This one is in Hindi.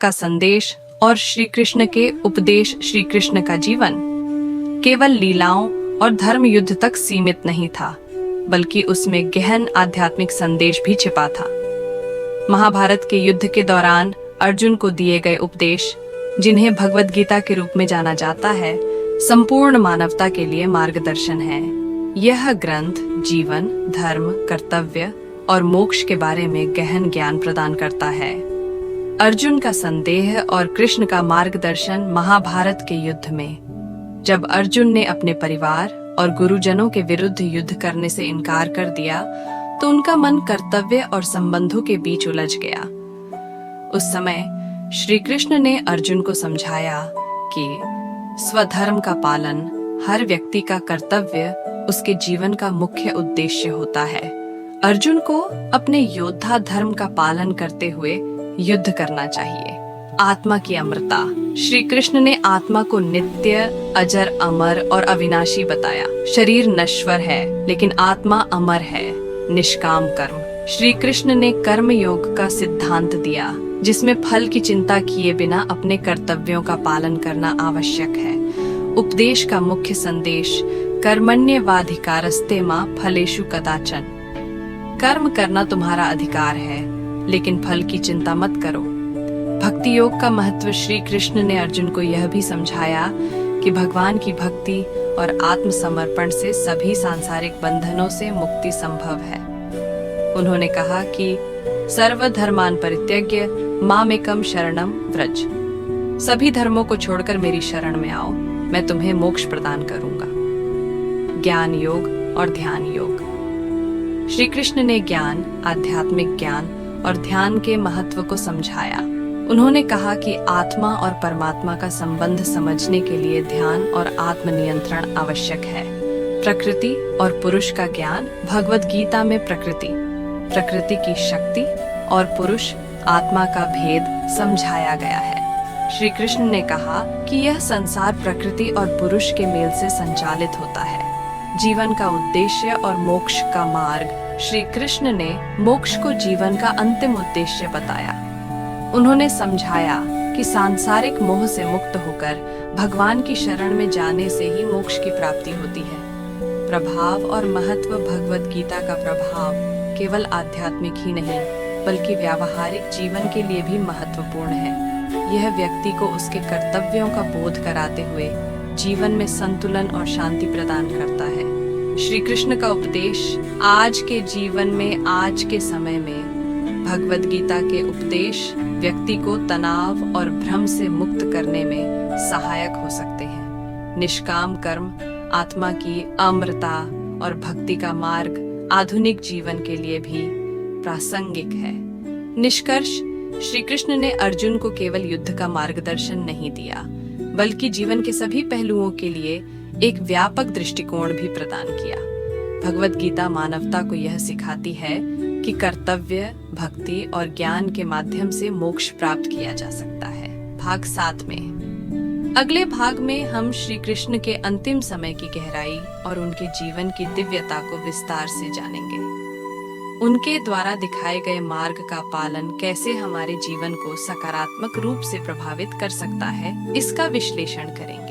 का संदेश और श्री कृष्ण के उपदेश। श्री कृष्ण का जीवन केवल लीलाओं और धर्म युद्ध तक सीमित नहीं था, बल्कि उसमें गहन आध्यात्मिक संदेश भी छिपा था। महाभारत के युद्ध के दौरान अर्जुन को दिए गए उपदेश, जिन्हें भगवद गीता के रूप में जाना जाता है, संपूर्ण मानवता के लिए मार्गदर्शन है। यह ग्रंथ जीवन, धर्म, कर्तव्य और मोक्ष के बारे में गहन ज्ञान प्रदान करता है। अर्जुन का संदेह और कृष्ण का मार्गदर्शन। महाभारत के युद्ध में जब अर्जुन ने अपने परिवार और गुरुजनों के विरुद्ध युद्ध करने से इनकार कर दिया, तो उनका मन कर्तव्य और संबंधों के बीच उलझ गया। उस समय श्री कृष्ण ने अर्जुन को समझाया कि स्वधर्म का पालन हर व्यक्ति का कर्तव्य, उसके जीवन का मुख्य उद्देश्य होता है। अर्जुन को अपने योद्धा धर्म का पालन करते हुए युद्ध करना चाहिए। आत्मा की अमरता। श्री कृष्ण ने आत्मा को नित्य, अजर, अमर और अविनाशी बताया। शरीर नश्वर है, लेकिन आत्मा अमर है। निष्काम कर्म। श्री कृष्ण ने कर्म योग का सिद्धांत दिया, जिसमें फल की चिंता किए बिना अपने कर्तव्यों का पालन करना आवश्यक है। उपदेश का मुख्य संदेश, कर्मण्येवाधिकारस्ते मा फलेषु कदाचन। कर्म करना तुम्हारा अधिकार है, लेकिन फल की चिंता मत करो। भक्ति योग का महत्व। श्री कृष्ण ने अर्जुन को यह भी समझाया कि भगवान की भक्ति और आत्मसमर्पण से सभी सांसारिक बंधनों से मुक्ति संभव है। उन्होंने कहा कि सर्वधर्मान् परित्यज्य मामेकं शरणं व्रज। सभी धर्मों को छोड़कर मेरी शरण में आओ, मैं तुम्हें मोक्ष प्रदान करूंगा। ज्ञान योग और ध्यान योग। श्री कृष्ण ने ज्ञान, आध्यात्मिक ज्ञान और ध्यान के महत्व को समझाया। उन्होंने कहा कि आत्मा और परमात्मा का संबंध समझने के लिए ध्यान और आत्मनियंत्रण आवश्यक है। प्रकृति और पुरुष का ज्ञान। भगवद गीता में प्रकृति की शक्ति और पुरुष आत्मा का भेद समझाया गया है। श्री कृष्ण ने कहा कि यह संसार प्रकृति और पुरुष के मेल से संचालित होता है। जीवन का उद्देश्य और मोक्ष का मार्ग। श्री कृष्ण ने मोक्ष को जीवन का अंतिम उद्देश्य बताया। उन्होंने समझाया कि सांसारिक मोह से मुक्त होकर भगवान की शरण में जाने से ही मोक्ष की प्राप्ति होती है। प्रभाव और महत्व। भगवद गीता का प्रभाव केवल आध्यात्मिक ही नहीं, बल्कि व्यावहारिक जीवन के लिए भी महत्वपूर्ण है। यह व्यक्ति को उसके कर्तव्यों का बोध कराते हुए जीवन में संतुलन और शांति प्रदान करता है। श्री कृष्ण का उपदेश आज के जीवन में, आज के समय में भगवद गीता के उपदेश व्यक्ति को तनाव और भ्रम से मुक्त करने में सहायक हो सकते हैं। निष्काम कर्म, आत्मा की अमरता और भक्ति का मार्ग आधुनिक जीवन के लिए भी प्रासंगिक है। निष्कर्ष, श्री कृष्ण ने अर्जुन को केवल युद्ध का मार्गदर्शन नहीं दिया, बल्कि जीवन के सभी पहलुओं के लिए एक व्यापक दृष्टिकोण भी प्रदान किया। भगवद गीता मानवता को यह सिखाती है कि कर्तव्य, भक्ति और ज्ञान के माध्यम से मोक्ष प्राप्त किया जा सकता है। भाग 7 में। अगले भाग में हम श्री कृष्ण के अंतिम समय की गहराई और उनके जीवन की दिव्यता को विस्तार से जानेंगे। उनके द्वारा दिखाए गए मार्ग का पालन कैसे हमारे जीवन को सकारात्मक रूप से प्रभावित कर सकता है, इसका विश्लेषण करेंगे।